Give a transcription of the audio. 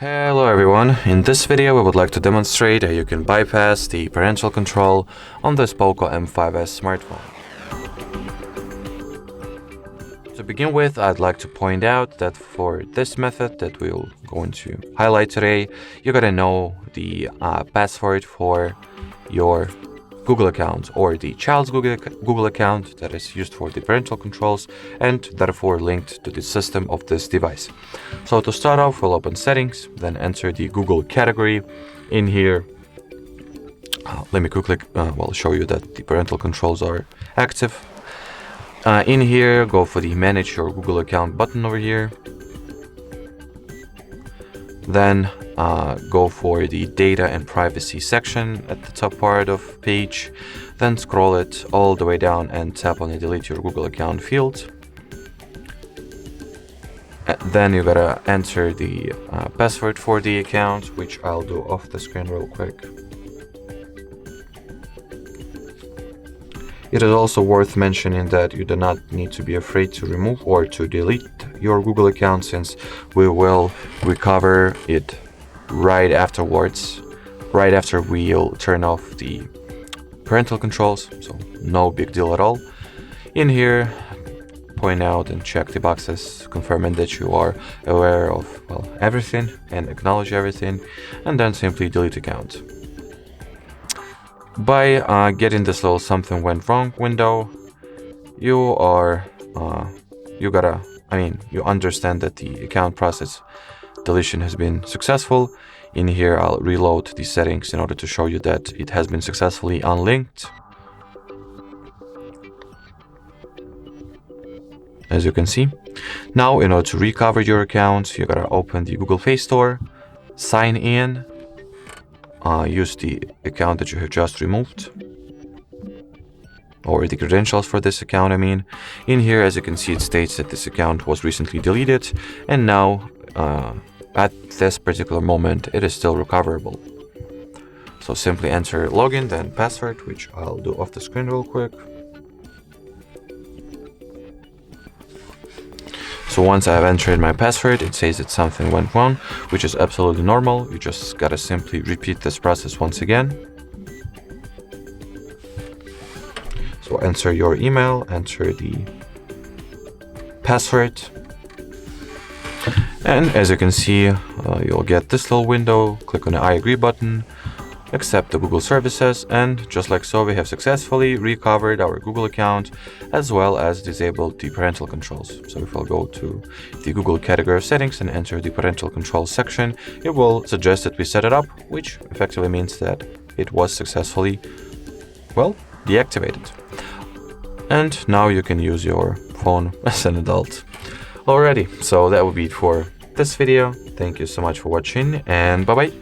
Hello everyone, in this video we would like to demonstrate how you can bypass the parental control on this POCO M5s smartphone. To begin with, I'd like to point out that for this method that we're going to highlight today, you gotta know the password for your Google account or the child's Google account that is used for the parental controls and therefore linked to the system of this device. So to start off, we'll open settings, then enter the Google category. In here, let me quickly show you that the parental controls are active. In here, go for the manage your Google account button over here. Then go for the data and privacy section at the top part of page, then scroll it all the way down and tap on the delete your Google account field. Then you gotta enter the password for the account, which I'll do off the screen real quick. It is also worth mentioning that you do not need to be afraid to remove or to delete your Google account, since we will recover it right afterwards, right after we'll turn off the parental controls, so no big deal at all. In here, point out and check the boxes confirming that you are aware of everything and acknowledge everything, and then simply delete account. By getting this little something went wrong window, you understand that the account process deletion has been successful. In here, I'll reload the settings in order to show you that it has been successfully unlinked. As you can see. Now, in order to recover your account, you gotta open the Google Play Store, sign in, use the account that you have just removed, or the credentials for this account, In here, as you can see, it states that this account was recently deleted, and now, at this particular moment, it is still recoverable. So simply enter login, then password, which I'll do off the screen real quick. So once I've entered my password, it says that something went wrong, which is absolutely normal. You just gotta simply repeat this process once again. So enter your email, enter the password. And as you can see, you'll get this little window. Click on the I agree button, accept the Google services, and just like so, we have successfully recovered our Google account as well as disabled the parental controls. So if I'll go to the Google category of settings and enter the parental controls section, it will suggest that we set it up, which effectively means that it was successfully, deactivated. And now you can use your phone as an adult. Alrighty, so that would be it for this video. Thank you so much for watching, and bye-bye.